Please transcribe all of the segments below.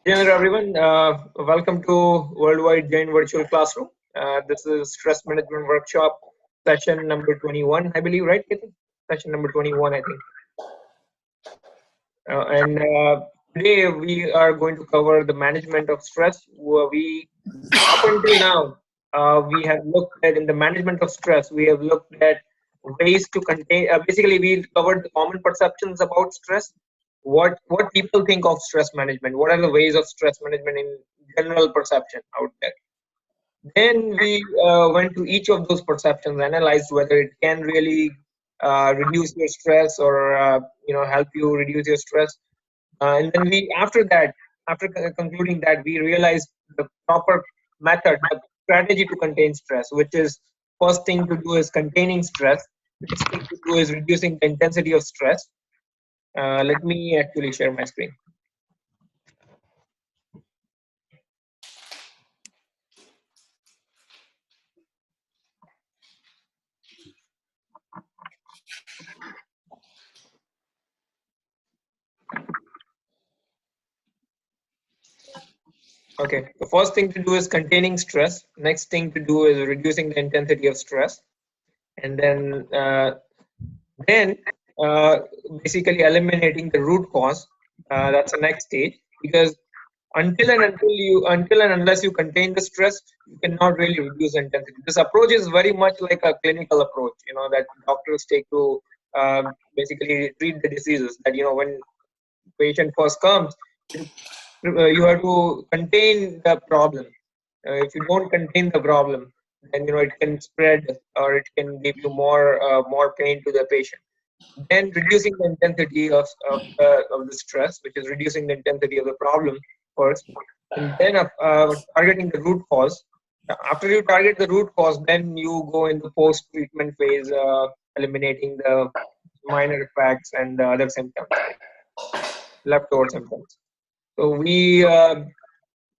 Hello everyone, welcome to Worldwide Jain Virtual Classroom. This is Stress Management Workshop session number 21, I believe, right, Ketan? Session number 21, I think. And today we are going to cover the management of stress. Up until now, we have looked at in the management of stress, we have looked at ways to contain, basically we covered the common perceptions about stress, what people think of stress management, what are the ways of stress management in general perception out there. Then we went to each of those perceptions, analyzed whether it can really reduce your stress or help you reduce your stress. And then after concluding that, we realized the proper method, the strategy to contain stress, which is first thing to do is containing stress. Next thing to do is reducing the intensity of stress. Let me actually share my screen. Okay, the first thing to do is containing stress. Next thing to do is reducing the intensity of stress, and then uh, basically eliminating the root cause. That's the next stage, because until and unless you contain the stress, you cannot really reduce intensity. This approach is very much like a clinical approach, that doctors take to basically treat the diseases. That when patient first comes, you have to contain the problem. If you don't contain the problem, then it can spread, or it can give you more pain to the patient. Then reducing the intensity of the stress, which is reducing the intensity of the problem first, and then targeting the root cause. After you target the root cause, then you go in the post-treatment phase, eliminating the minor effects and the other symptoms, leftover symptoms. So we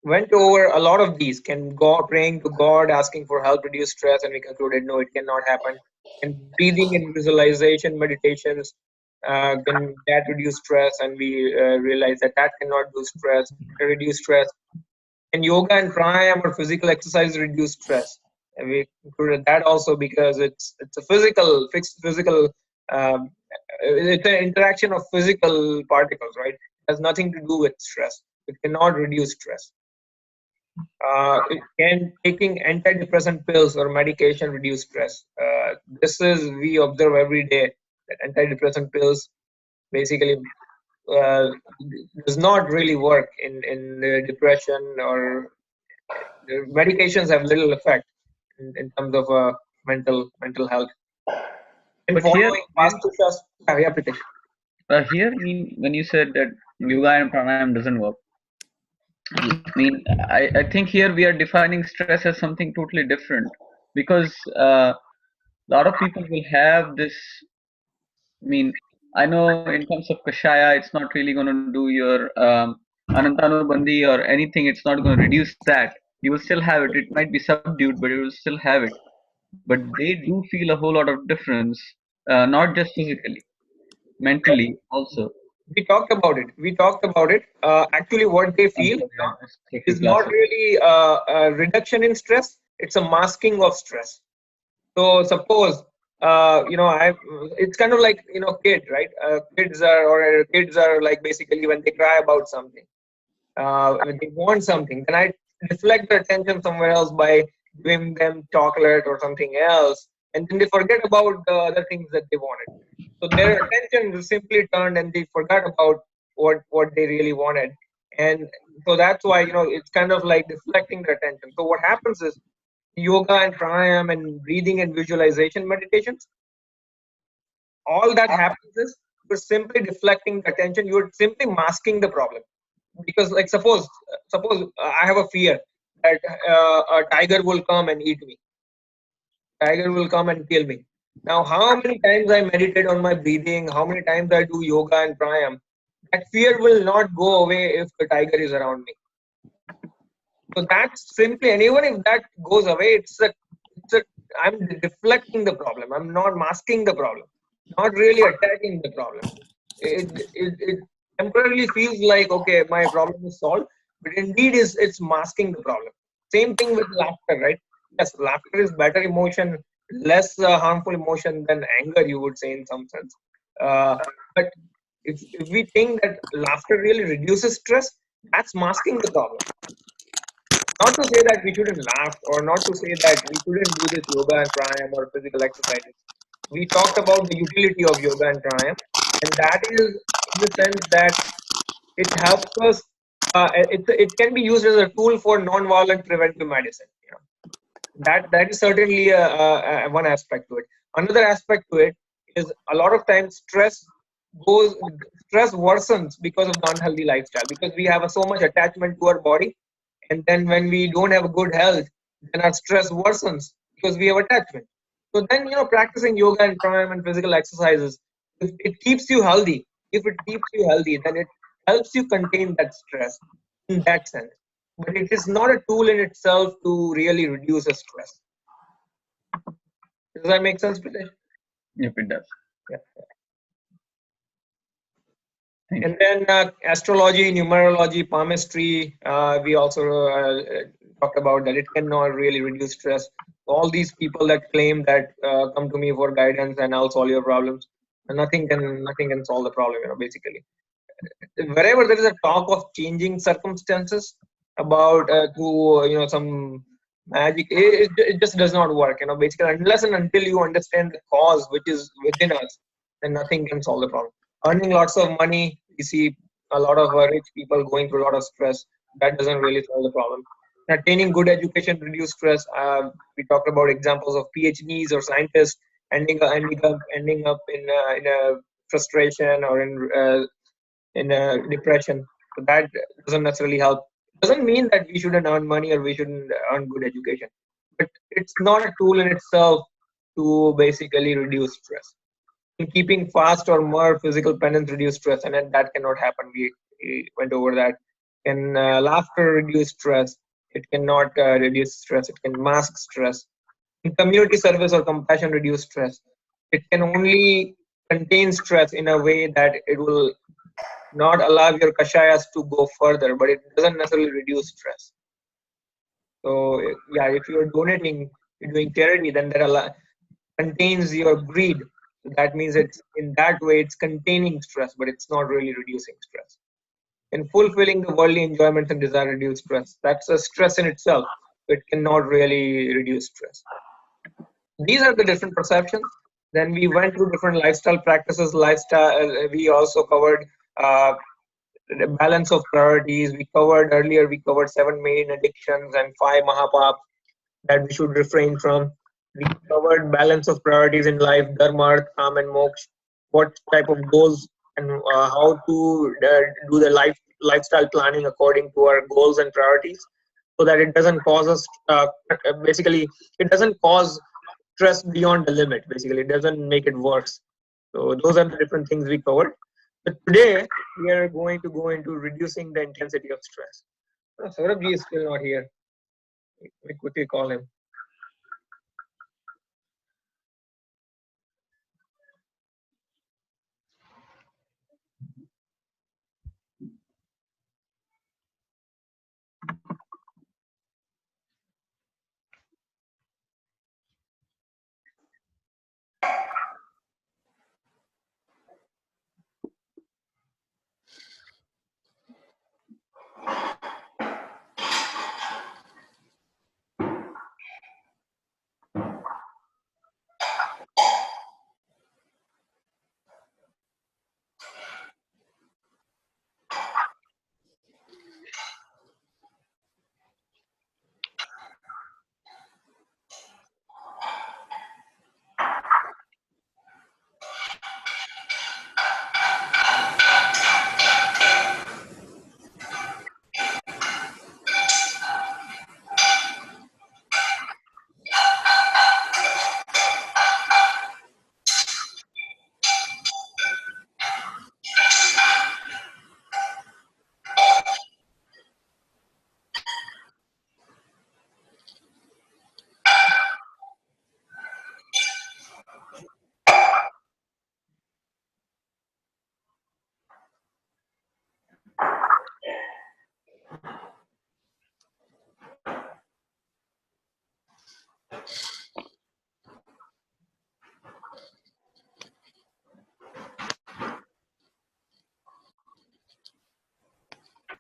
went over a lot of these. Can God, praying to God, asking for help, reduce stress, and we concluded no, it cannot happen. And breathing and visualization meditations, can that reduce stress? And we realized that cannot do stress, reduce stress. And yoga and pranayama or physical exercise reduce stress. And we included that also because it's a fixed physical. Um, it's an interaction of physical particles, right? It has nothing to do with stress. It cannot reduce stress. Can taking antidepressant pills or medication reduce stress? This is, we observe every day that antidepressant pills basically uh, does not really work in depression, or the medications have little effect in terms of mental health. And But here, following Vastushas, yeah, Pritesh. here, I mean, when you said that yoga and pranayam doesn't work, I mean, I think here we are defining stress as something totally different because a lot of people will have this. I mean, I know in terms of kashaya, it's not really going to do your anantanubandhi or anything. It's not going to reduce that. You will still have it. It might be subdued, but you will still have it. But they do feel a whole lot of difference, not just physically, mentally also. We talked about it. Actually, what they I'm feel sorry, I just take your is not glasses. really a reduction in stress. It's a masking of stress. So suppose, it's kind of like, kid, right? Kids are like, basically when they cry about something, when they want something, then I deflect their attention somewhere else by giving them chocolate or something else, and then they forget about the other things that they wanted. So their attention is simply turned, and they forgot about what they really wanted, and so that's why it's kind of like deflecting their attention. So what happens is yoga and pranayama and breathing and visualization meditations, all that happens is you're simply deflecting the attention. You're simply masking the problem, because like suppose I have a fear that a tiger will come and eat me. Tiger will come and kill me. Now, how many times I meditate on my breathing, how many times I do yoga and pranayam, that fear will not go away if the tiger is around me. So that's simply, and even if that goes away, it's a I'm deflecting the problem. I'm not masking the problem, not really attacking the problem. It temporarily feels like, okay, my problem is solved, but indeed is it's masking the problem. Same thing with laughter, right? Yes, laughter is better emotion, less harmful emotion than anger, you would say in some sense. But if we think that laughter really reduces stress, that's masking the problem. Not to say that we shouldn't laugh, or not to say that we shouldn't do this yoga and pranayama or physical exercises. We talked about the utility of yoga and pranayama, and that is in the sense that it helps us. It can be used as a tool for non-violent preventive medicine. You know, that is certainly one aspect to it. Another aspect to it is a lot of times goes stress worsens because of the unhealthy lifestyle, because we have so much attachment to our body, and then when we don't have good health, then our stress worsens because we have attachment. So then, practicing yoga and pranayama and physical exercises, if it keeps you healthy, if it keeps you healthy, then it helps you contain that stress in that sense. But it is not a tool in itself to really reduce the stress. Does that make sense, Pritesh? Yep, it does. Yeah. Thank And you. then astrology, numerology, palmistry, we also talked about that it cannot really reduce stress. All these people that claim that come to me for guidance and I'll solve your problems, and nothing can solve the problem. Basically, wherever there is a talk of changing circumstances about to some magic, it just does not work. Basically, unless and until you understand the cause which is within us, then nothing can solve the problem. Earning lots of money, we see a lot of rich people going through a lot of stress. That doesn't really solve the problem. Attaining good education reduce stress. We talked about examples of PhDs or scientists ending up in a frustration or in depression. So that doesn't necessarily help. It doesn't mean that we shouldn't earn money or we shouldn't earn good education, but it's not a tool in itself to basically reduce stress. And keeping fast or more physical penance reduce stress, and then that cannot happen. We went over that. Can laughter reduce stress? It cannot reduce stress. It can mask stress. Can community service or compassion reduce stress? It can only contain stress in a way that it will not allow your kashayas to go further, but it doesn't necessarily reduce stress. So yeah, if you're donating, you're doing charity, then contains your greed. So that means it's in that way it's containing stress, but it's not really reducing stress. And fulfilling the worldly enjoyments and desire reduce stress. That's a stress in itself. It cannot really reduce stress. These are the different perceptions. Then we went through different lifestyle practices. We also covered uh, the balance of priorities. We covered 7 main addictions and 5 mahapaps that we should refrain from. We covered balance of priorities in life, dharma, arth, kam, and moksha. What type of goals and how to do the lifestyle planning according to our goals and priorities, so that it doesn't cause us. Basically, it doesn't cause stress beyond the limit. Basically, it doesn't make it worse. So those are the different things we covered. But today we are going to go into reducing the intensity of stress. Saurabh is still not here. We quickly call him.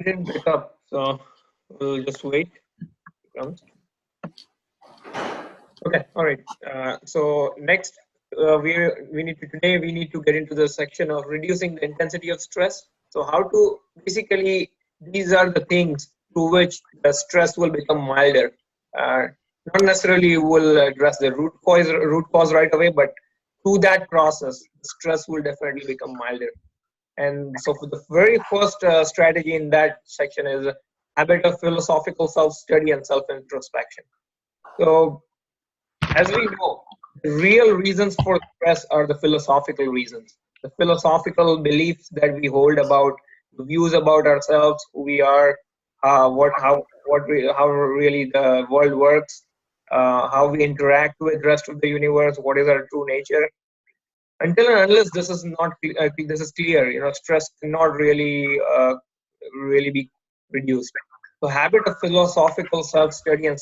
didn't pick up, so we'll just wait. It comes. Okay, all right. So next, we need to get into the section of reducing the intensity of stress. So how to basically, these are the things through which the stress will become milder. Uh, Not necessarily will address the root cause right away, but through that process, stress will definitely become milder. And so for the very first strategy in that section is a habit of philosophical self-study and self-introspection. So as we know, the real reasons for stress are the philosophical reasons, the philosophical beliefs that we hold about the views about ourselves, who we are, how really the world works, how we interact with the rest of the universe, what is our true nature. Until and unless this is not this is clear, stress cannot really be reduced. So habit of philosophical self-study and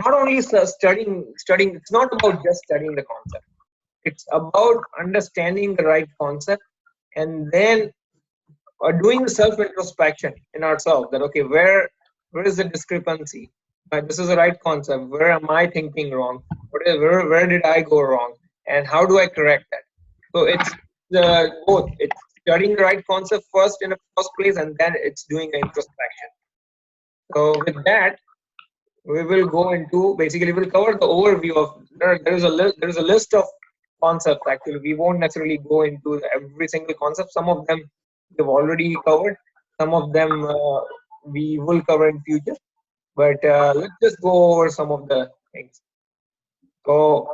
not only studying, it's not about just studying the concept. It's about understanding the right concept and then doing the self-introspection in ourselves that, okay, where is the discrepancy? This is the right concept. Where am I thinking wrong? Where did I go wrong? And how do I correct that? So it's both. It's studying the right concept first in the first place, and then it's doing an introspection. So with that, we will go into basically we'll cover the overview of there is a list of concepts. Actually, we won't necessarily go into every single concept. Some of them we've already covered. Some of them we will cover in future. But let's just go over some of the things. So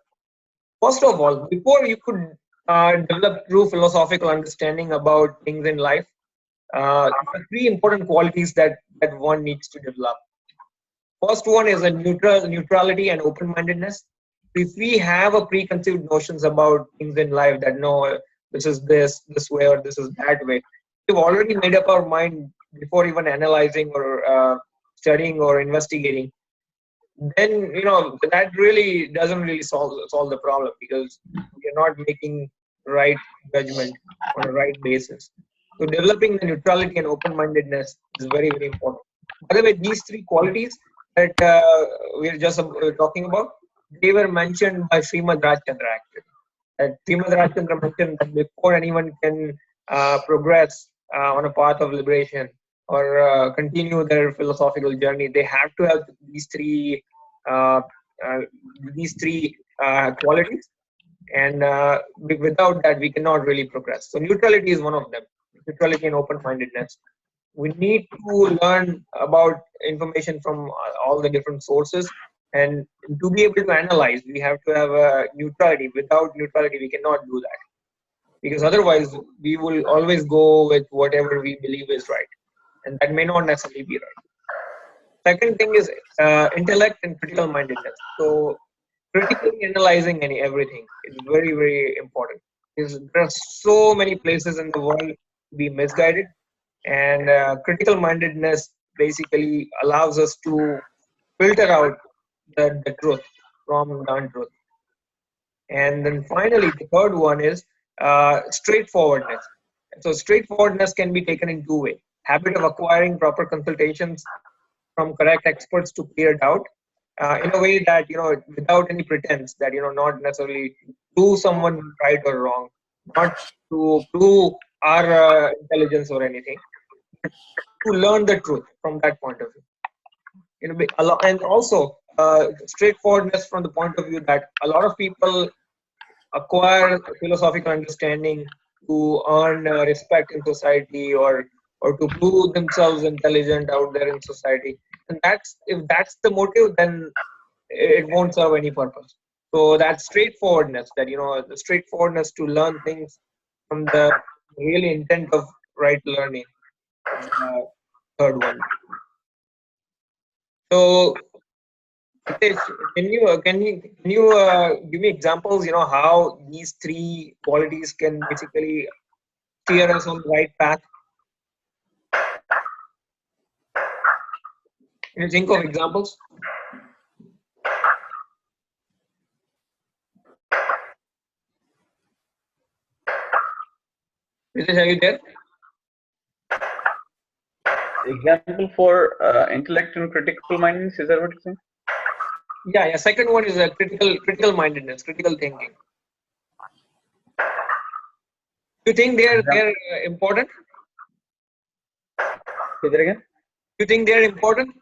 first of all, before you could develop true philosophical understanding about things in life, there are three important qualities that one needs to develop. First one is a neutrality and open-mindedness. If we have a preconceived notions about things in life that no, this is this way or this is that way, we've already made up our mind before even analyzing or studying or investigating. Then that really doesn't really solve the problem because we are not making right judgment on a right basis. So developing the neutrality and open-mindedness is very, very important. By the way, these three qualities that we're just talking about, they were mentioned by Srimad Rajchandra actually. That Srimad Rajchandra mentioned that before anyone can progress on a path of liberation or continue their philosophical journey, they have to have uh, uh, these three qualities, and without that, we cannot really progress. So neutrality is one of them. Neutrality and open-mindedness. We need to learn about information from all the different sources, and to be able to analyze, we have to have a neutrality. Without neutrality, we cannot do that because otherwise, we will always go with whatever we believe is right, and that may not necessarily be right. Second thing is intellect and critical mindedness. So critically analyzing everything is very, very important. Because there are so many places in the world to be misguided, and critical mindedness basically allows us to filter out the truth from the untruth. And then finally, the third one is straightforwardness. So straightforwardness can be taken in two ways: habit of acquiring proper consultations from correct experts to clear doubt, in a way that without any pretense that not necessarily prove someone right or wrong, not to prove our intelligence or anything, but to learn the truth from that point of view. And also straightforwardness from the point of view that a lot of people acquire philosophical understanding to earn respect in society, or to prove themselves intelligent out there in society. And that's if that's the motive, then it won't serve any purpose. So that straightforwardness, that the straightforwardness to learn things from the really intent of right learning is the third one. So Hitesh, can you give me examples? How these three qualities can basically steer us on the right path. Can you think of examples? Hitesh, are you there? Example for intellect and critical mindedness, is that what you're saying? Yeah. Second one is a critical mindedness, critical thinking. Do you think they're important? Say that again? Do you think they're important?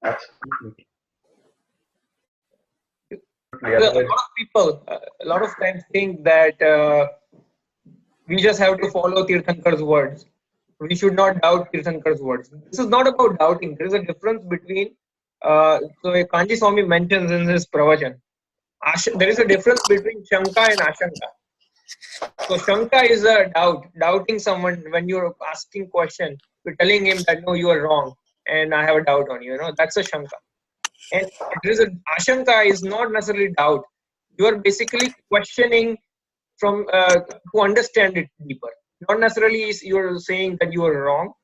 Absolutely. A lot of people, a lot of times think that we just have to follow Tirthankar's words. We should not doubt Tirthankar's words. This is not about doubting. There is a difference between, so Kanji Swami mentions in his pravachan, there is a difference between Shanka and Ashanka. So Shanka is a doubt, doubting someone when you're asking question, you're telling him that no, you are wrong and I have a doubt on you. You know, that's a Shanka. And there is a Ashanka is not necessarily doubt. You are basically questioning from to understand it deeper. Not necessarily is you're saying that you are wrong.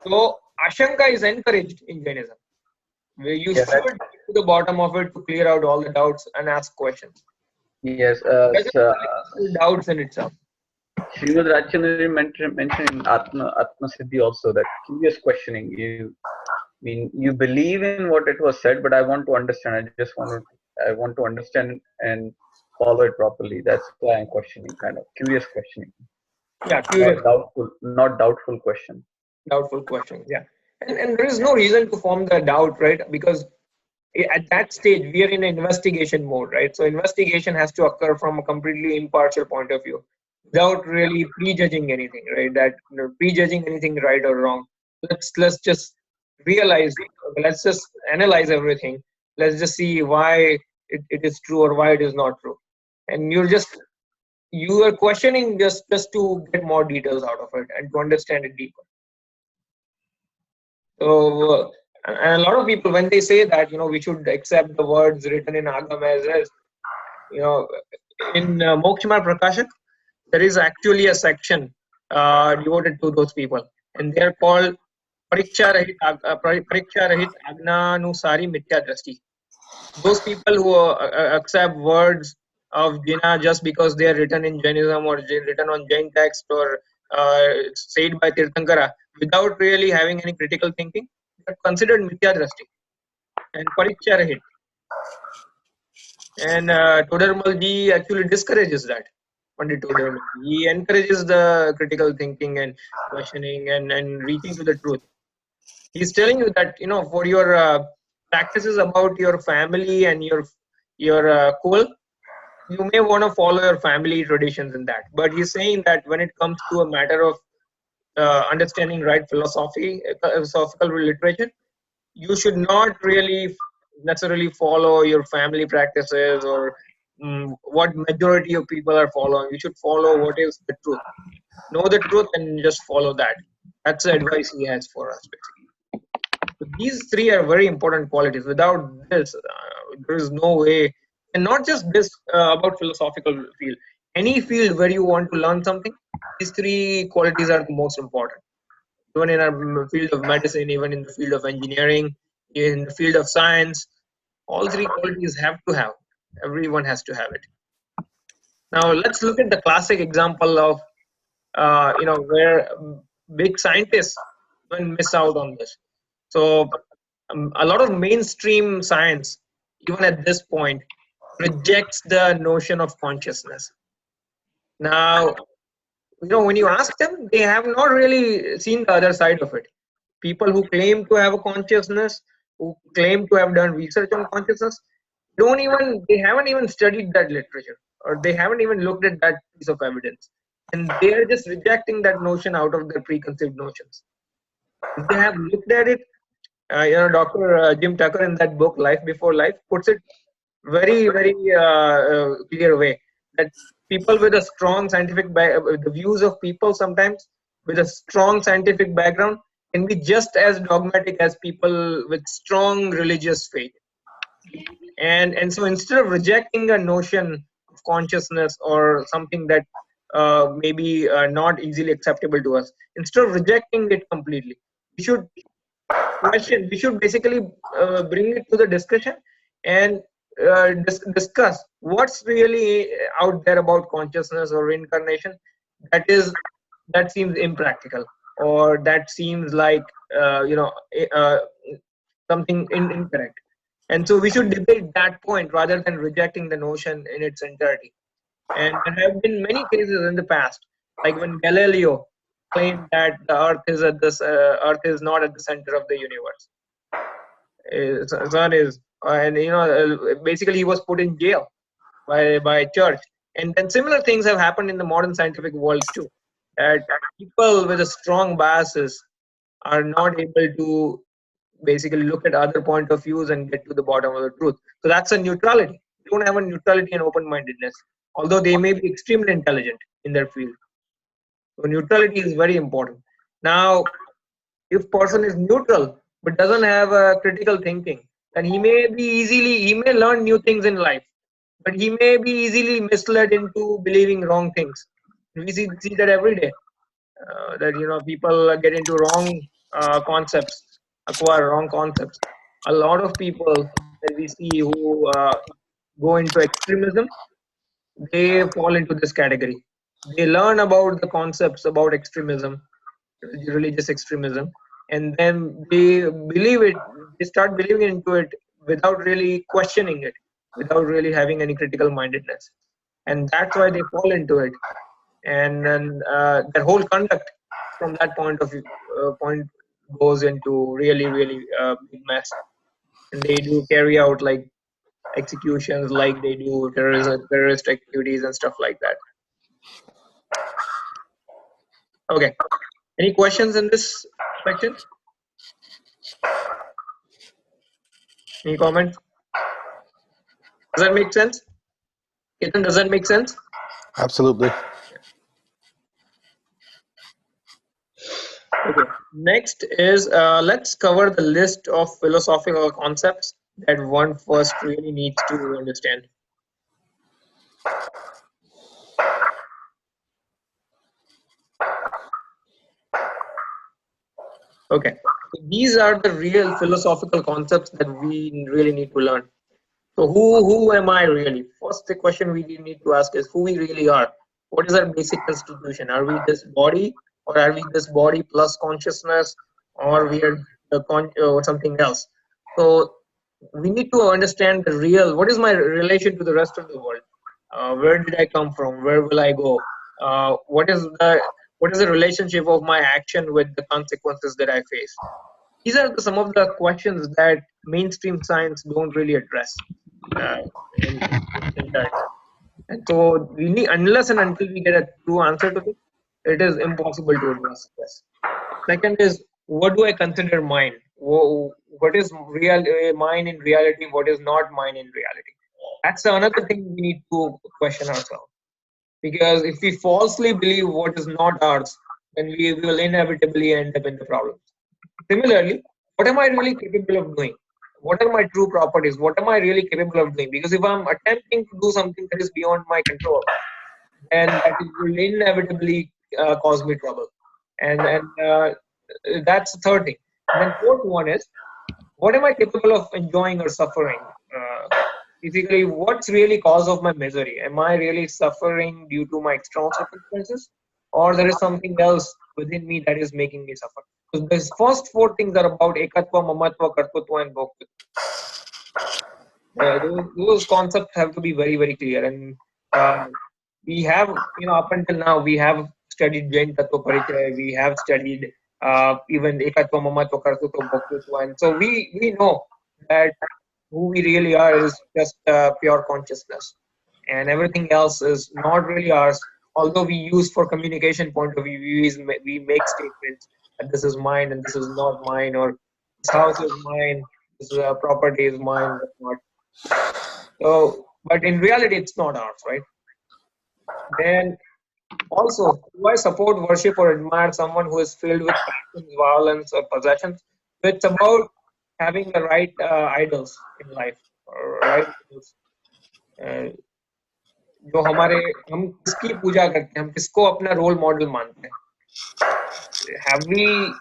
So Ashanka is encouraged in Jainism. Where you Yeah, should get to the bottom of it to clear out all the doubts and ask questions. yes. Doesn't lead to doubts in itself. Srimad Rajchandran mentioned in Atma Siddhi also that curious questioning. You believe in what it was said, but I want to understand. I want to understand and follow it properly. That's why I'm questioning, kind of curious questioning, Yeah, curious, not doubtful question. doubtful questions. Yeah, and there is no reason to form the doubt, right? Because at that stage we are in an investigation mode, right? So investigation has to occur from a completely impartial point of view, without really prejudging anything, right? That prejudging anything right or wrong. Let's just realize. Let's just analyze everything. Let's just see why it is true or why it is not true. And you are questioning just to get more details out of it and to understand it deeper. So, and a lot of people, when they say that, we should accept the words written in Agam as is, you know, in Mokshama Prakashak, there is actually a section devoted to those people, and they are called Pariksha Rahit Agnanusari Mithya Drashti. Those people who accept words of Jina just because they are written in Jainism or written on Jain text or said by Tirthankara without really having any critical thinking, they are considered Mithya Drashti and Pariksha Rahit. And Todarmal ji actually discourages that. Pandit Todarmal. He encourages the critical thinking and questioning and reaching to the truth. He's telling you that for your practices about your family and your cool, you may want to follow your family traditions in that. But he's saying that when it comes to a matter of understanding right philosophical literature, you should not really necessarily follow your family practices or what majority of people are following. You should follow what is the truth. Know the truth and just follow that. That's the advice he has for us, basically. So these three are very important qualities. Without this, there is no way. And not just this about philosophical field. Any field where you want to learn something, these three qualities are the most important. Even in our field of medicine, even in the field of engineering, in the field of science, all three qualities have to have. Everyone has to have it. Now let's look at the classic example of where big scientists even miss out on this. So a lot of mainstream science, even at this point, rejects the notion of consciousness. Now, when you ask them, they have not really seen the other side of it. People who claim to have a consciousness, who claim to have done research on consciousness, they haven't even studied that literature, or they haven't even looked at that piece of evidence, and they are just rejecting that notion out of their preconceived notions. If they have looked at it, Dr. Jim Tucker in that book, Life Before Life, puts it very, very clear way that people with a strong the views of people sometimes with a strong scientific background can be just as dogmatic as people with strong religious faith. And so instead of rejecting a notion of consciousness or something that may be not easily acceptable to us, instead of rejecting it completely, we should we should basically bring it to the discussion and discuss what's really out there about consciousness or reincarnation that seems impractical. or that seems like something incorrect. And so we should debate that point rather than rejecting the notion in its entirety. And there have been many cases in the past, like when Galileo claimed that the Earth is not at the center of the universe. Sun is, and basically he was put in jail by church. And then similar things have happened in the modern scientific world too. That people with a strong biases are not able to basically look at other point of views and get to the bottom of the truth. So that's a neutrality. They don't have a neutrality and open-mindedness, although they may be extremely intelligent in their field. So neutrality is very important. Now, if person is neutral but doesn't have a critical thinking, then he may learn new things in life, but he may be easily misled into believing wrong things. We see that every day. That people get into wrong concepts, acquire wrong concepts. A lot of people that we see who go into extremism, they fall into this category. They learn about the concepts about extremism, religious extremism, and then they believe it. They start believing into it without really questioning it, without really having any critical mindedness, and that's why they fall into it. And then their whole conduct from that point goes into really big mess, and they do carry out like executions, like they do terrorist activities and stuff like that. Okay, any questions in this section? Any comments? Does that make sense? Ketan, does that make sense? Absolutely. Okay, next is let's cover the list of philosophical concepts that one first really needs to understand. Okay, so these are the real philosophical concepts that we really need to learn. So who am I really? First, the question we need to ask is who we really are. What is our basic constitution? Are we this body, or are we this body plus consciousness, or we are or something else? So we need to understand the real. What is my relation to the rest of the world? Where did I come from? Where will I go? What is the relationship of my action with the consequences that I face? These are some of the questions that mainstream science don't really address uh, in its entirety. And so we need, unless and until we get a true answer to this, it is impossible to address this. Second is, what do I consider mine? What is real mine in reality? What is not mine in reality? That's another thing we need to question ourselves. Because if we falsely believe what is not ours, then we will inevitably end up in the problems. Similarly, what am I really capable of doing? What are my true properties? What am I really capable of doing? Because if I'm attempting to do something that is beyond my control, then that will inevitably cause me trouble. And that's the third thing. And then fourth one is, what am I capable of enjoying or suffering? Basically, what's really cause of my misery? Am I really suffering due to my external circumstances, or there is something else within me that is making me suffer? So these first four things are about ekatva, mamatva, kartritva, and bhoktitva. Those concepts have to be very clear, and we have, up until now, we have studied Jain Tattva Parichaya, we have studied even ekatva, mamatva, kartritva, bhoktitva, and so we know that who we really are is just pure consciousness, and everything else is not really ours. Although we use for communication point of view, we make statements that this is mine and this is not mine, or this house is mine, this property is mine, whatnot. So, but in reality, it's not ours, right? Then also, do I support, worship, or admire someone who is filled with passions, violence, or possessions? So it's about having the right idols in life, or right idols. Uh, जो हमारे हम किसकी पूजा करते हैं, हम किसको अपना role model मानते हैं? Have we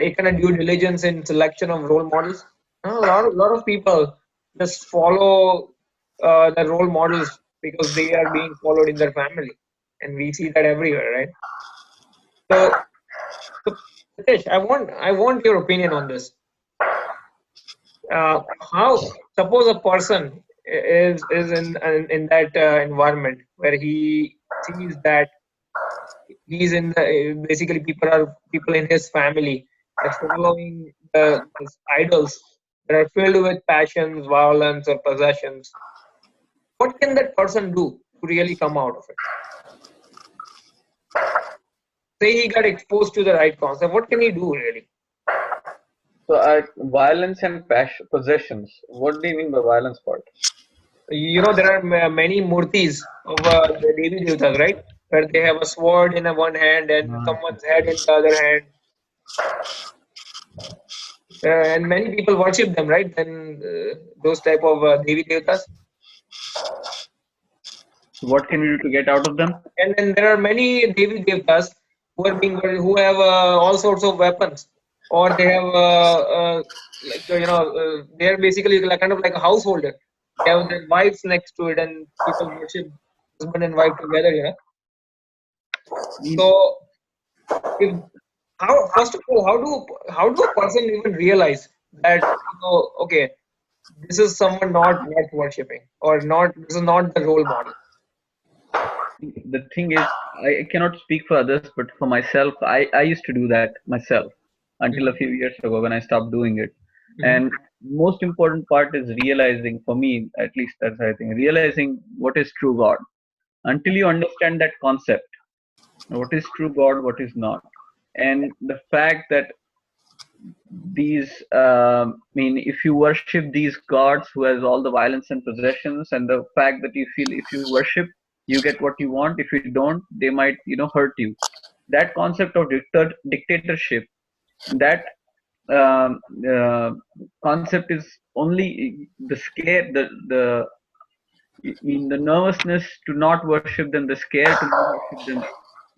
taken a due diligence in selection of role models? A lot of people just follow the role models because they are being followed in their family, and we see that everywhere, right? So Ritesh, I want your opinion on this. How suppose a person is in that environment where he sees that he's in the basically people in his family are following the idols that are filled with passions, violence, or possessions. What can that person do to really come out of it? Say he got exposed to the right concept. What can he do really? So, violence and passion, possessions. What do you mean by violence part? There are many murtis of the Devi Devtas, right? Where they have a sword in one hand and someone's head in the other hand. And many people worship them, right? And those type of Devi Devtas. What can we do to get out of them? And then there are many Devi Devtas who have all sorts of weapons, or they have they're basically like kind of like a householder. They have their wives next to it, and people worship husband and wife together. So, if how first of all, how do a person even realize that okay, this is someone not worth worshipping, or not this is not the role model. The thing is, I cannot speak for others, but for myself, I used to do that myself until a Mhm, few years ago when I stopped doing it. mhm. And most important part is realizing, for me at least, that's I think, realizing what is true God. Until you understand that concept, what is true God, what is not, and the fact that these if you worship these gods who has all the violence and possessions, and the fact that you feel if you worship you get what you want, if you don't they might hurt you, that concept of dictatorship, that um, uh, concept is only the scare, the in the nervousness to not worship them, the scare to not worship them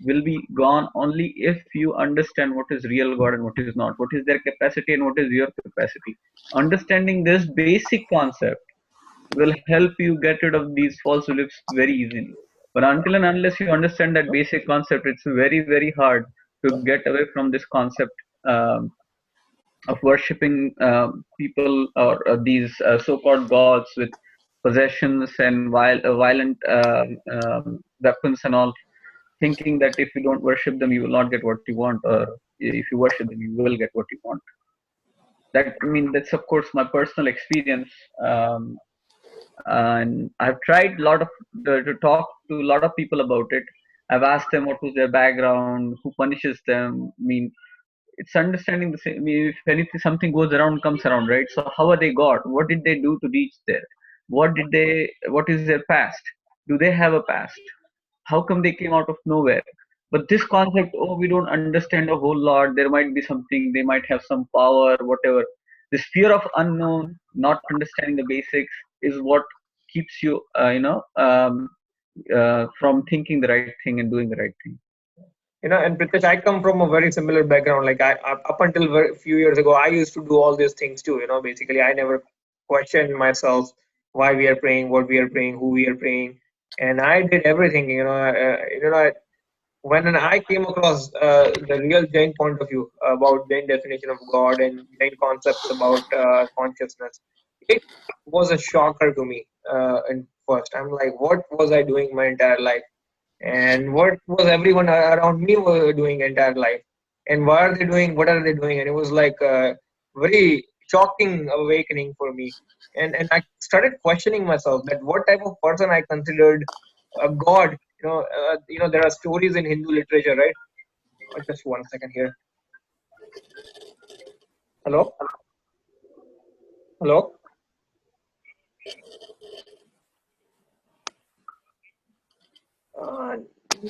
will be gone only if you understand what is real God and what is not, what is their capacity and what is your capacity. Understanding this basic concept will help you get rid of these false beliefs very easily. But until and unless you understand that basic concept, it's very, very hard to get away from this concept um, of worshipping people or these so-called gods with possessions and violent weapons and all, thinking that if you don't worship them, you will not get what you want, or if you worship them, you will get what you want. That that's of course my personal experience, and I've tried a lot of to talk to a lot of people about it. I've asked them what was their background, who punishes them. It's understanding the same. If anything, something goes around, comes around, right? So how are they God? What did they do to reach there? What is their past? Do they have a past? How come they came out of nowhere? But this concept, oh, we don't understand a whole lot. There might be something. They might have some power, whatever. This fear of unknown, not understanding the basics, is what keeps you, from thinking the right thing and doing the right thing. And Pritesh, I come from a very similar background. Like up until a few years ago, I used to do all these things too. Basically, I never questioned myself why we are praying, what we are praying, who we are praying, and I did everything. When I came across the real Jain point of view about Jain definition of God and Jain concepts about consciousness, it was a shocker to me. And first, I'm like, what was I doing my entire life? And what was everyone around me were doing entire life, and what are they doing? And it was like a very shocking awakening for me, and I started questioning myself that what type of person I considered a god. There are stories in Hindu literature, right? Just one second here. Hello. Hello. uh,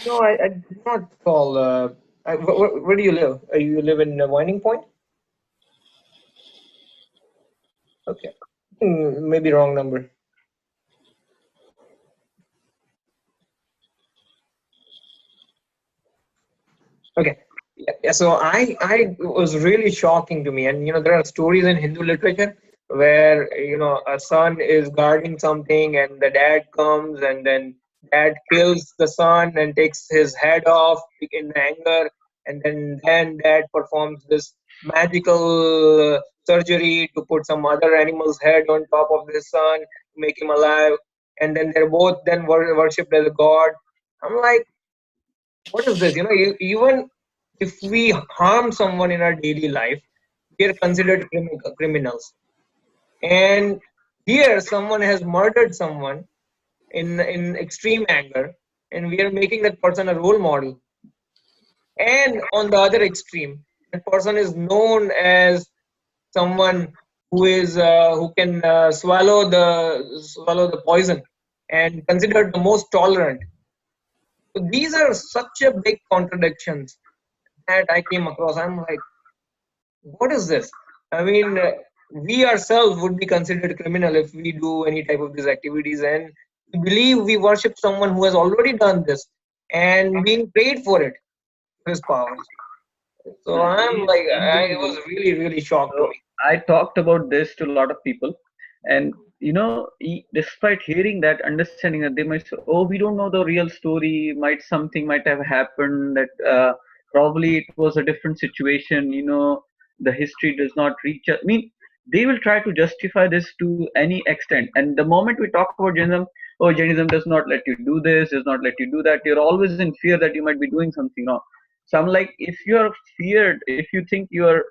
no, I did not call. Where do you live? You live in Winding Point? Okay. Maybe wrong number. Okay. Yeah, so I was really shocking to me, and there are stories in Hindu literature where a son is guarding something, and the dad comes, and then dad kills the son and takes his head off in anger, and then dad performs this magical surgery to put some other animal's head on top of the son to make him alive, and then they're both then worshipped as a god. I'm like, what is this? Even if we harm someone in our daily life, we are considered criminals. And here, someone has murdered someone in extreme anger, and we are making that person a role model. And on the other extreme, that person is known as someone who can swallow the poison and considered the most tolerant. So these are such a big contradictions that I came across. I'm like, what is this? I mean, we ourselves would be considered criminal if we do any type of these activities, and we believe we worship someone who has already done this and being paid for it, for his powers. So I'm like, it was really, really shocked to So me. I talked about this to a lot of people, and despite hearing that, understanding that they might say, "Oh, we don't know the real story. Might something might have happened that probably it was a different situation. The history does not reach." I mean, they will try to justify this to any extent. And the moment we talk about Jainism, oh, Jainism does not let you do this, does not let you do that. You're always in fear that you might be doing something wrong. So I'm like, if you're feared, if you think your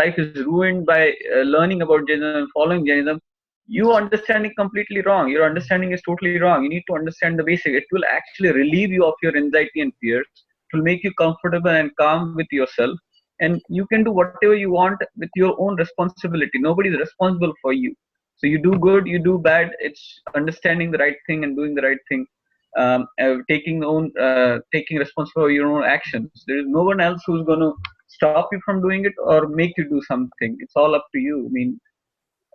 life is ruined by learning about Jainism and following Jainism, you understanding completely wrong. Your understanding is totally wrong. You need to understand the basic. It will actually relieve you of your anxiety and fears. It will make you comfortable and calm with yourself, and you can do whatever you want with your own responsibility. Nobody is responsible for you. So you do good, you do bad. It's understanding the right thing and doing the right thing. Taking responsibility for your own actions. There is no one else who's going to stop you from doing it or make you do something. It's all up to you. I mean,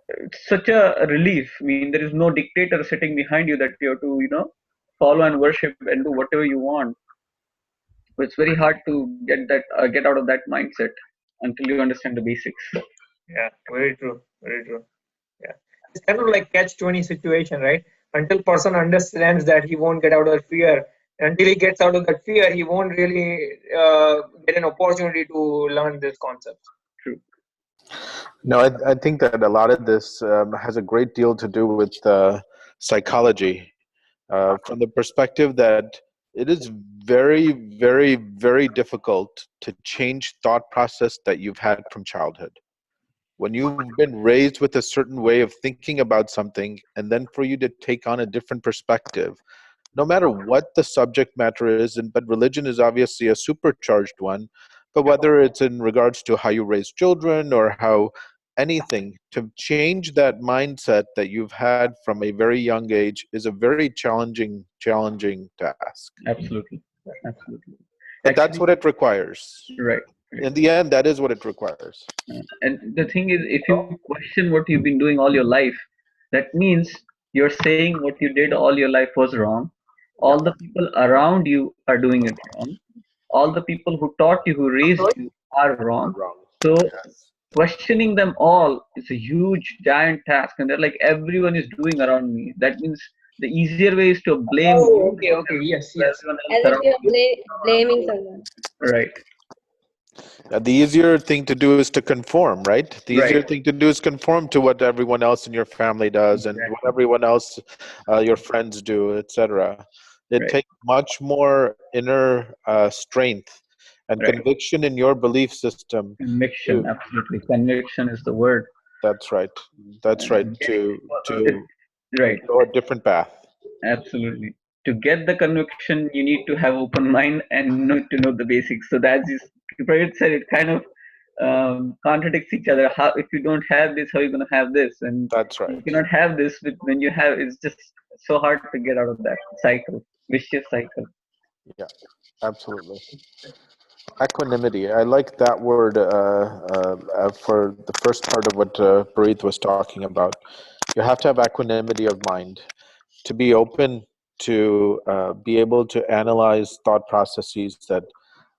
it's such a relief. I mean, there is no dictator sitting behind you that you have to, follow and worship and do whatever you want. But it's very hard to get out of that mindset until you understand the basics. Yeah, very true, very true. Yeah, it's kind of like catch-20 situation, right? Until person understands that he won't get out of fear, until he gets out of that fear, he won't really get an opportunity to learn these concepts. True. No, I think that a lot of this has a great deal to do with psychology, from the perspective that it is very, very, very difficult to change thought process that you've had from childhood. When you've been raised with a certain way of thinking about something, and then for you to take on a different perspective, no matter what the subject matter is, and but religion is obviously a supercharged one, but whether it's in regards to how you raise children or how anything, to change that mindset that you've had from a very young age is a very challenging task. Absolutely. Absolutely. But that's Actually, what it requires. right. Right. In the end, that is what it requires. And the thing is, if you question what you've been doing all your life, that means you're saying what you did all your life was wrong. Yeah. All the people around you are doing it wrong. All the people who taught you, who raised you, are wrong. Wrong. So questioning them all is a huge, giant task. And they're like, everyone is doing around me. That means the easier way is to blame Oh, you okay, okay, yes, yes. everyone else As if around you're you. blaming someone. Right. The easier thing to do is to conform, right? The Right. easier thing to do is conform to what everyone else in your family does and what Exactly. everyone else, your friends do, etc. It Right. takes much more inner strength and Right. conviction in your belief system. Conviction. To, Absolutely. Conviction is the word. that's right. That's right. And To right. go a different path. Absolutely. To get the conviction, you need to have open mind and to know the basics. So that's just Pravit said. It kind of contradicts each other. How if you don't have this, how are you going to have this? And That's right. you cannot have this with when you have. It's just so hard to get out of that cycle, vicious cycle. Yeah, absolutely. Equanimity. I like that word for the first part of what Parith was talking about. You have to have equanimity of mind to be open to be able to analyze thought processes that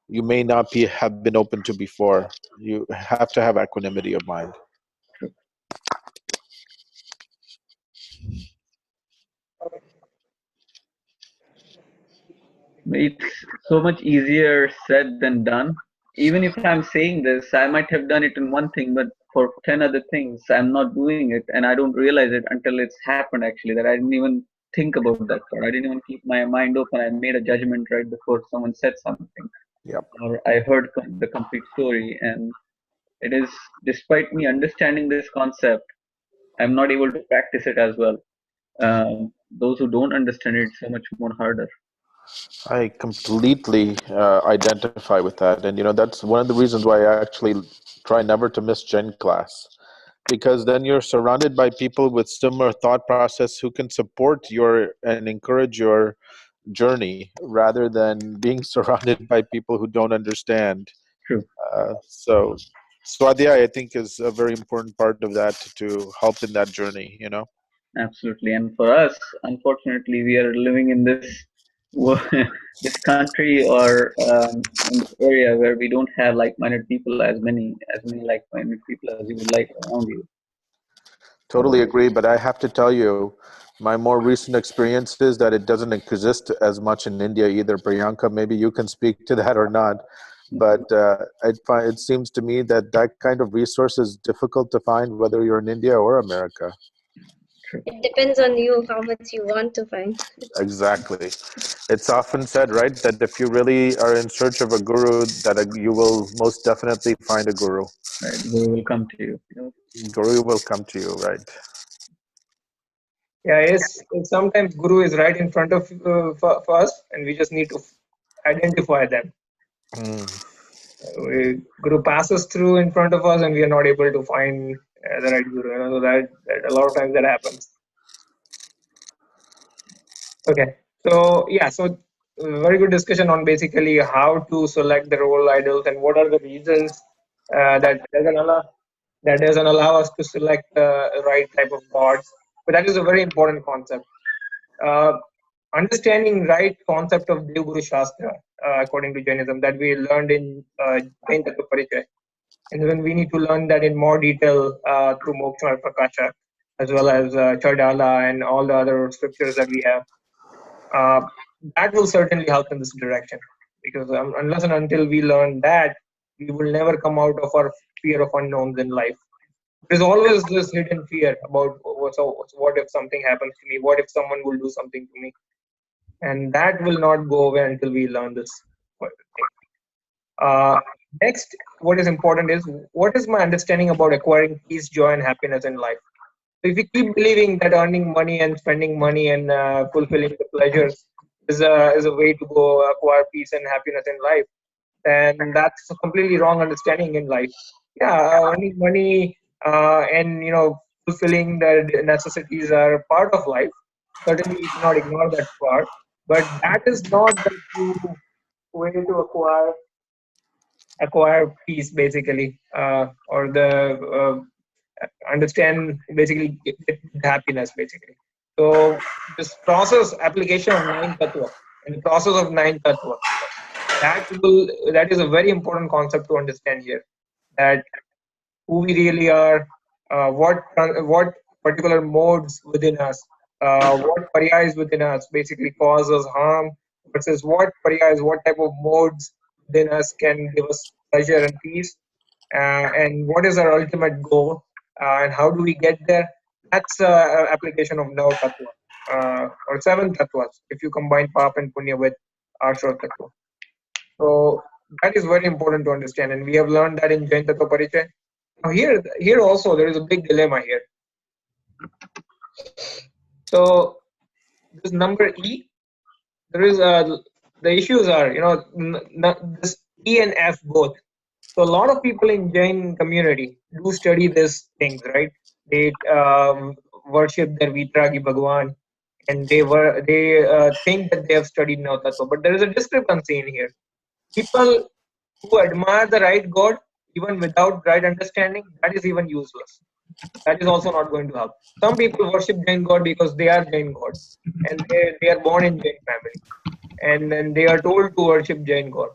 you may not have been open to before. You have to have equanimity of mind. It's so much easier said than done. Even if I'm saying this, I might have done it in one thing, but for 10 other things, I'm not doing it, and I don't realize it until it's happened actually, that I didn't even think about that part. I didn't even keep my mind open. I made a judgment right before someone said something, Yep. or I heard the complete story. And it is, despite me understanding this concept, I'm not able to practice it as well. Those who don't understand it, it's so much more harder. I completely identify with that, and that's one of the reasons why I actually try never to miss Gen class, because then you're surrounded by people with similar thought process who can support your and encourage your journey rather than being surrounded by people who don't understand. True. So Swadhyay, I think, is a very important part of that to help in that journey. Absolutely. And for us, unfortunately, we are living in this this country, or in this area where we don't have like-minded people, as many like-minded people as you would like around you. Totally So, agree, but I have to tell you, my more recent experience is that it doesn't exist as much in India either. Priyanka, maybe you can speak to that or not, but it seems to me that that kind of resource is difficult to find whether you're in India or America. true. It depends on you how much you want to find. Exactly. It's often said, right, that if you really are in search of a guru, that you will most definitely find a guru. Right, they will come to you. Guru will come to you, right? Yeah, yes. Sometimes Guru is right in front of for us, and we just need to identify them. Mm. Guru passes through in front of us, and we are not able to find the right Guru. So that a lot of times that happens. Okay, so yeah, so very good discussion on basically how to select the role idols and what are the reasons that doesn't allow us to select the right type of gods. But that is a very important concept. Uh, Understanding right concept of Dev Guru Shastra, according to Jainism, that we learned in Jain Tattva Parichay, and then we need to learn that in more detail through Moksha Prakasha, as well as Chardala and all the other scriptures that we have. Uh, that will certainly help in this direction, because unless and until we learn that, we will never come out of our fear of unknowns in life. There's always this hidden fear about so what if something happens to me, what if someone will do something to me, and that will not go away until we learn this thing. uh, Next, what is important is, what is my understanding about acquiring peace, joy, and happiness in life. So if we keep believing that earning money and spending money and fulfilling the pleasures is a way to go acquire peace and happiness in life, then that's a completely wrong understanding in life. Yeah, earning money and fulfilling the necessities are part of life. Certainly, we cannot ignore that part, but that is not the true way to acquire peace, basically, or the understand, basically get happiness, basically. So this process application of nine tattva and the process of nine tattva, that is a very important concept to understand here. That who we really are, what particular modes within us, what pariyas within us basically cause us harm, versus what pariyas, what type of modes within us can give us pleasure and peace, and what is our ultimate goal, and how do we get there. That's application of Nav Tattva, or seven tattvas if you combine Pap and Punya with Ashra Tattva. So that is very important to understand, and we have learned that in Jain Tattva Parichay. Now here also there is a big dilemma here. So this number E, there is the issues are, this E and F both. So a lot of people in Jain community do study these things, right? They worship their Vitragi Bhagwan, and they think that they have studied Nav Tattva, but there is a discrepancy in here. People who admire the right God, even without right understanding, that is even useless. That is also not going to help. Some people worship Jain God because they are Jain God, and they are born in Jain family, and then they are told to worship Jain God,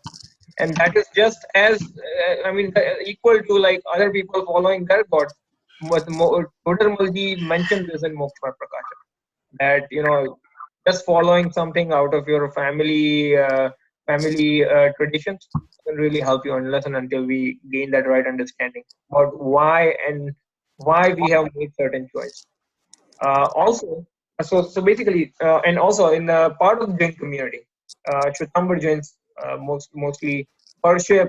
and that is just as equal to like other people following their God. But Todarmalji mentioned this in Moksha Prakasha, that just following something out of your family traditions doesn't really help you unless and until we gain that right understanding about why we have made certain choice. Also, so basically, and also in part of the Jain community, Shwetambar Jains mostly worship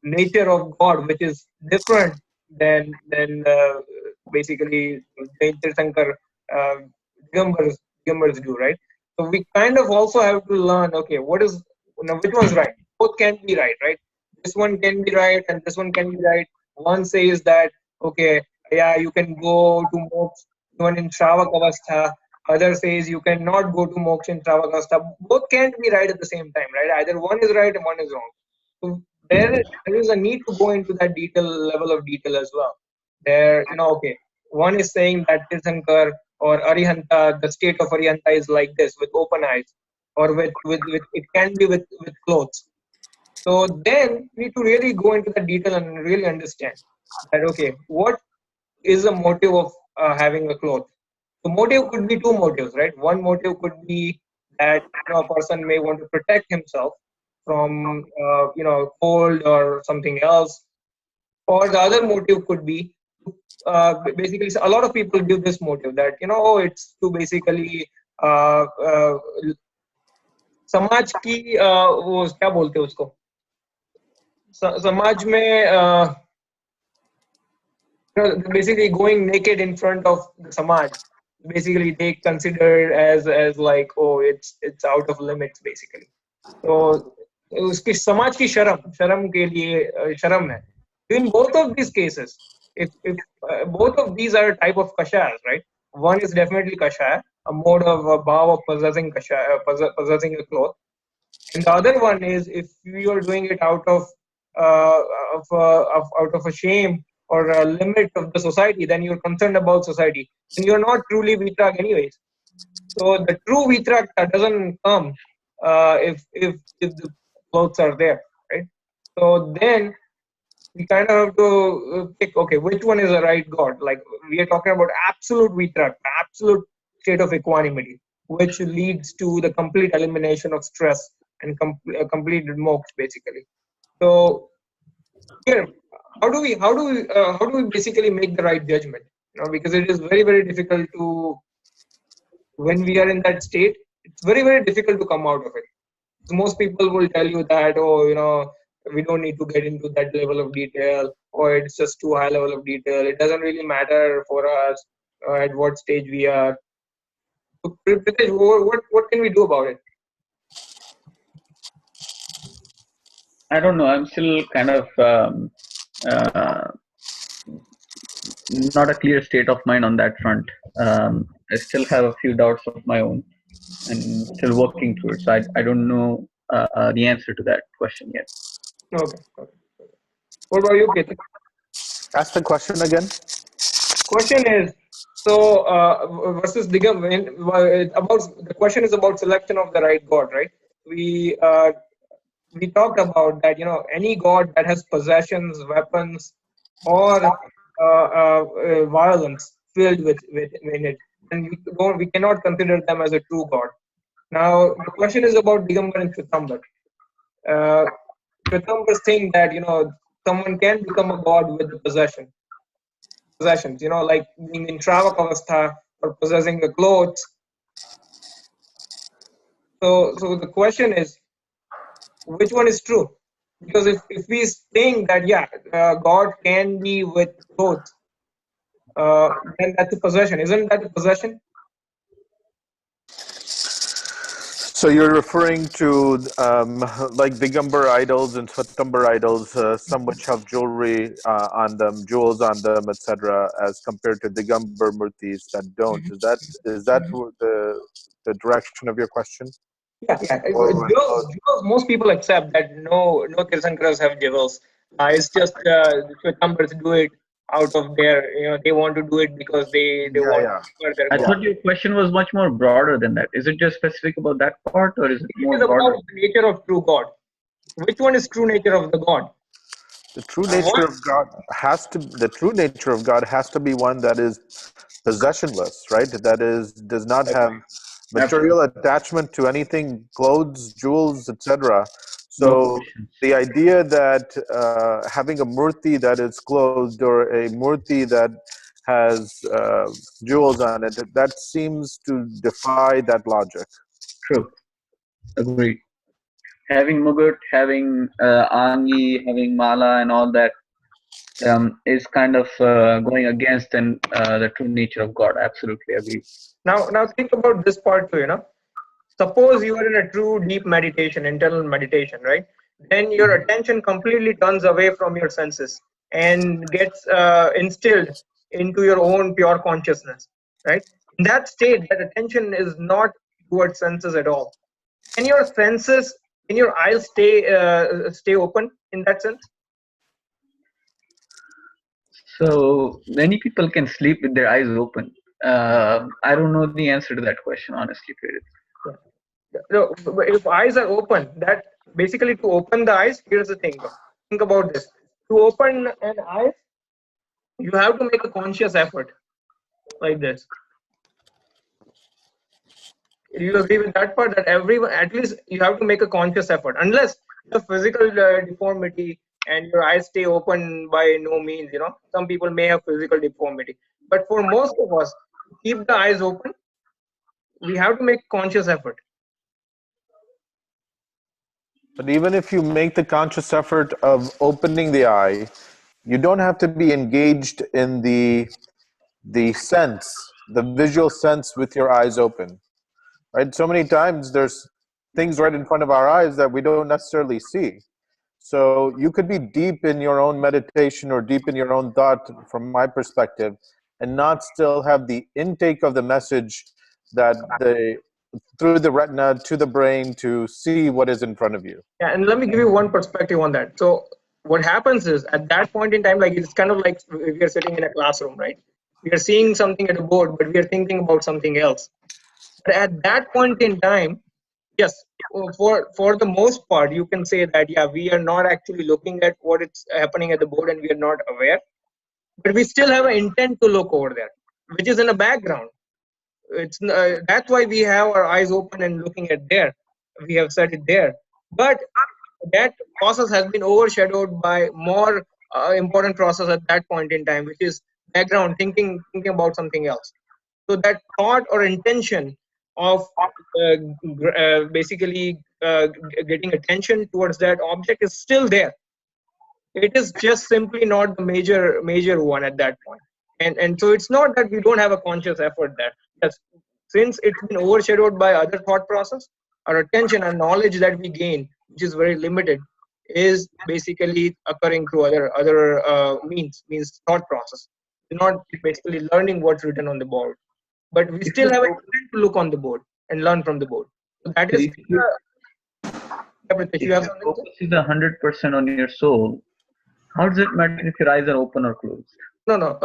nature of God, which is different than basically Jain Tirthankar uh, Digambars, Digambars do, right? So we kind of also have to learn, okay, what is, which one's right? Both can be right, right? This one can be right and this one can be right. One says that, okay, yeah, you can go to moksha even in Shravak Avastha. Other says you cannot go to moksha in Shravak Avastha. Both can't be right at the same time, right? Either one is right and one is wrong. So there is a need to go into that level of detail as well. There, okay, one is saying that Tirthankar or Arihanta, the state of Arihanta is like this with open eyes, or with it can be with clothes. So then we need to really go into the detail and really understand that, okay, what is the motive of having a cloth? The motive could be two motives, right? One motive could be that a person may want to protect himself from cold or something else, or the other motive could be basically a lot of people give this motive that oh, it's to basically समाज की वो क्या बोलते हैं उसको समाज में basically going naked in front of the samaj, basically they consider it as like, oh, it's out of limits basically. तो उसकी समाज की शर्म के लिए शर्म है. In both of these cases, if both of these are a type of kashayas, right? One is definitely kashaya, a mode of a bhav of possessing kashaya, possessing a cloth, and the other one is if you are doing it out of out of a shame or a limit of the society, then you're concerned about society, and you're not truly vitrag anyways. So the true vitrag doesn't come if the clothes are there, right? So then we kind of have to pick, okay, which one is the right god? Like we are talking about absolute vitrag, absolute state of equanimity, which leads to the complete elimination of stress and complete moksha basically. So here, how do we basically make the right judgment? Because it is very difficult to, when we are in that state, it's very difficult to come out of it. So most people will tell you that, oh, we don't need to get into that level of detail, or it's just too high level of detail. It doesn't really matter for us at what stage we are. So, Pritesh, what can we do about it? I don't know. I'm still kind of uh, not a clear state of mind on that front. I still have a few doubts of my own and still working through it. So I don't know the answer to that question yet. Okay. What about you, Ketan? Ask the question again. Question is, so versus Digam, about the question is about selection of the right god, right? We talked about that, any god that has possessions, weapons, or violence filled with in it, and we cannot consider them as a true god. Now the question is about Digambar and Shwetambar. Shwetambar's think that someone can become a god with the possessions, like being in Shravak Avastha or possessing the clothes. So the question is, which one is true? Because if we think that, yeah, God can be with clothes, then that's a possession. Isn't that a possession? So you're referring to like Digambar idols and Swatambar idols, some which have jewelry on them, jewels on them, etc., as compared to Digambar murtis that don't. Is that the direction of your question? Yeah. Jewels, most people accept that no Tirthankaras have jewels. It's just the Shwetambars do it out of their, they want to do it because they want Yeah. to honor their I god. thought your question was much more broader than that. Is it just specific about that part, or is it It more is broader? about the nature of true God. Which one is true nature of the God? The true nature of God has to be one that is possessionless, right? That is, does not have material attachment to anything, clothes, jewels, etc. No So possessions. the idea that having a murti that is clothed or a murti that has jewels on it, that seems to defy that logic. True. Agreed. Having mugut, having angi, having mala, and all that is kind of going against the true nature of God. Absolutely agree. Now think about this part too. Suppose you are in a true deep meditation, internal meditation, right? Then your attention completely turns away from your senses and gets instilled into your own pure consciousness, right? In that state, that attention is not towards senses at all. Can your senses, can your eyes stay open in that sense? So many people can sleep with their eyes open. I don't know the answer to that question, honestly, Prerit. So if eyes are open, that basically to open the eyes, here's the thing. Think about this. To open an eye, you have to make a conscious effort like this. Do you agree with that part? That everyone, at least you have to make a conscious effort. Unless the physical deformity and your eyes stay open by no means, some people may have physical deformity. But for most of us, to keep the eyes open, we have to make conscious effort. But even if you make the conscious effort of opening the eye, you don't have to be engaged in the sense, the visual sense with your eyes open, right? So many times there's things right in front of our eyes that we don't necessarily see. So you could be deep in your own meditation or deep in your own thought, from my perspective, and not still have the intake of the message that through the retina to the brain to see what is in front of you. Yeah, and let me give you one perspective on that. So what happens is at that point in time, like it's kind of like we are sitting in a classroom, right? We are seeing something at a board, but we are thinking about something else. But at that point in time, yes, for the most part, you can say that yeah, we are not actually looking at what is happening at the board, and we are not aware. But we still have an intent to look over there, which is in the background. It's that's why we have our eyes open and looking at there. We have set it there, but that process has been overshadowed by more important process at that point in time, which is background thinking about something else. So that thought or intention of basically getting attention towards that object is still there. It is just simply not the major one at that point. And so it's not that we don't have a conscious effort there. Yes, since it's been overshadowed by other thought process, our attention and knowledge that we gain, which is very limited, is basically occurring through other means thought process. We're not basically learning what's written on the board, but we still have a intent to look on the board and learn from the board. So that is. If your focus is 100% on your soul, how does it matter if your eyes are open or closed? No.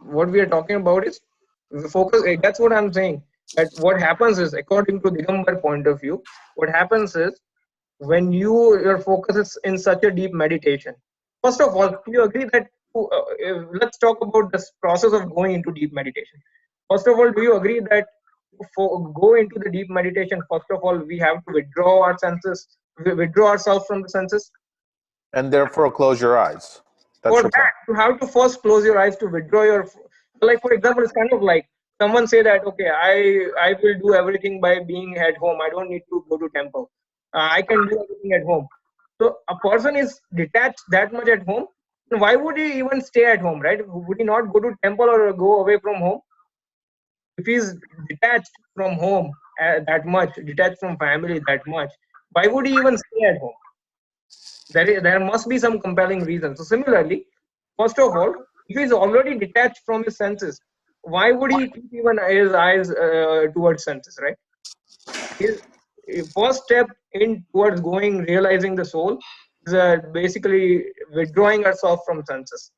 What we are talking about is the focus. That's what I'm saying. That what happens is, according to Digambar point of view, what happens is when your focus is in such a deep meditation. First of all, do you agree that let's talk about this process of going into deep meditation. First of all, do you agree that to go into the deep meditation, first of all, we have to withdraw our senses, withdraw ourselves from the senses? And therefore close your eyes. That's For your that, you have to first close your eyes to withdraw your. Like for example, it's kind of like someone say that okay, I will do everything by being at home. I don't need to go to temple. I can do everything at home. So a person is detached that much at home. Why would he even stay at home, right? Would he not go to temple or go away from home? If he's detached from home that much, detached from family that much, why would he even stay at home? There must be some compelling reason. So similarly, first of all, if he's already detached from his senses, why would he keep even his eyes towards senses, right? His first step in towards going realizing the soul is basically withdrawing ourselves from senses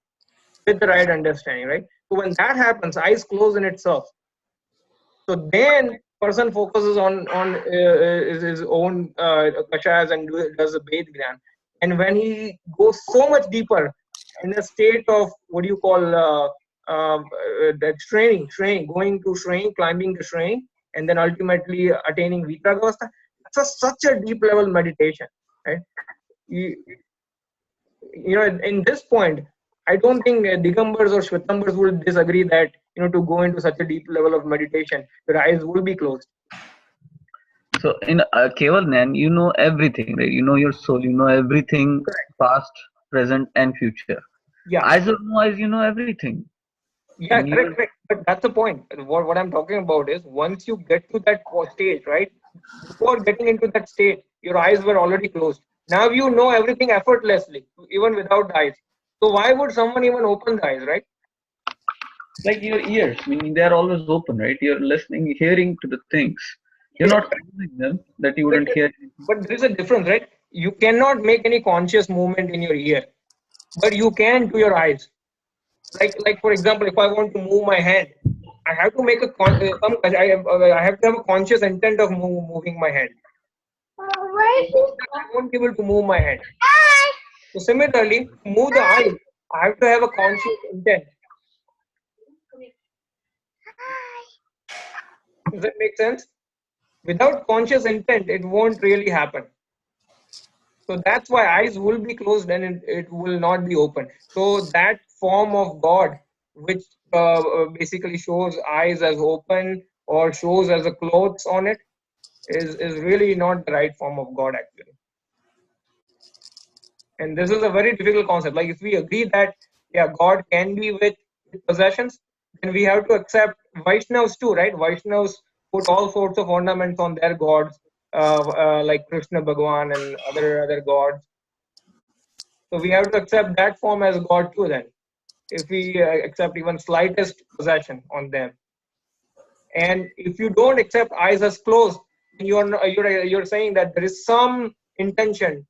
with the right understanding, right? So when that happens, eyes close in itself. So then person focuses on his own kashas and does the Ved Gyan. And when he goes so much deeper in a state of what do you call that training, going to Shrine, climbing the Shrine, and then ultimately attaining Vitragavastha. That's such a deep level meditation, right? You, in this point, I don't think Digambars or Shvetambars will disagree that, to go into such a deep level of meditation, your eyes will be closed. So in Keval Nan, you know everything, right? You know your soul, you know everything, past, present, and future. Yeah. Eyes or no eyes, you know everything. Yeah, correct. But that's the point. What I'm talking about is, once you get to that stage, right? Before getting into that state, your eyes were already closed. Now you know everything effortlessly, even without the eyes. So why would someone even open the eyes, right? Like your ears, I mean, they're always open, right? You're listening, hearing to the things. You're not closing them that you wouldn't hear. But there is a difference, right? You cannot make any conscious movement in your ear, but you can to your eyes. Like for example, if I want to move my hand, I have to make I have to have a conscious intent of moving my hand. I won't be able to move my hand. So similarly, to move the eyes, I have to have a conscious intent. Does that make sense? Without conscious intent, it won't really happen. So that's why eyes will be closed and it will not be open. So that form of God, which basically shows eyes as open or shows as a clothes on it, is really not the right form of God, actually. And this is a very difficult concept. Like, if we agree that, yeah, God can be with possessions, then we have to accept Vaishnavas too, right? Vaishnavas put all sorts of ornaments on their gods, like Krishna Bhagwan and other gods. So we have to accept that form as God too then, if we accept even slightest possession on them. And if you don't accept eyes as closed, then you're saying that there is some intention,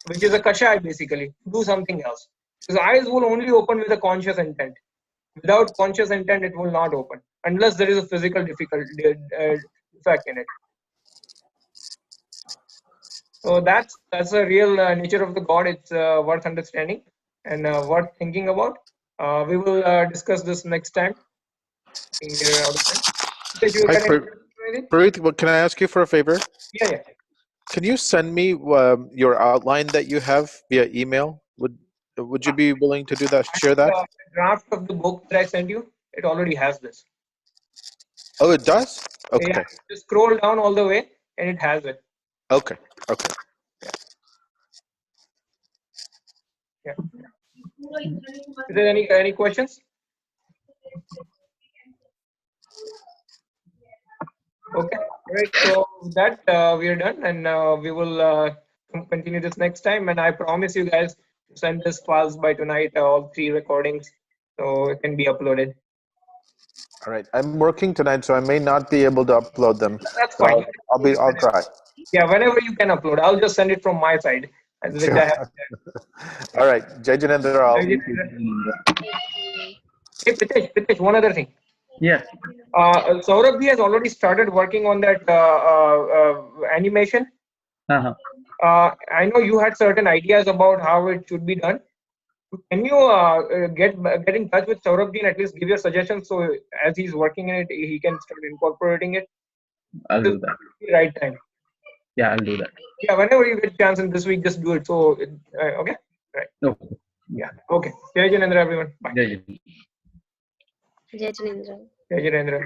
which is a kashai basically, to do something else. Because eyes will only open with a conscious intent. Without conscious intent, it will not open unless there is a physical defect in it. So that's a real nature of the God. It's worth understanding and worth thinking about. We will discuss this next time. We're out of time. Did you Hi, get anything? Prarit, well, can I ask you for a favor? Yeah. Can you send me your outline that you have via email? Would you be willing to do that? Share that? The draft of the book that I sent you, it already has this. Oh, it does? Okay. Yeah, just scroll down all the way and it has it. Okay. Yeah. Is there any questions? Okay, right. So with that, we are done, and we will continue this next time. And I promise you guys to send this files by tonight, all 3 recordings, so it can be uploaded. All right. I'm working tonight, so I may not be able to upload them. That's fine. I'll try. Yeah, whenever you can upload, I'll just send it from my side, which Sure. I have. All right. Jai Janendra. Hey, Pritesh, one other thing. Yeah. Saurabh has already started working on that animation. Uh-huh. I know you had certain ideas about how it should be done. Can you get in touch with Saurabh and at least give your suggestions, so as he's working in it, he can start incorporating it? I'll do that. Right time. Yeah, I'll do that. Yeah, whenever you get a chance in this week, just do it. So, okay? Right. Okay. Yeah. Okay. Jai Janendra, everyone. Bye. Jai Jai. Jai Jinendra. Jai Janendra.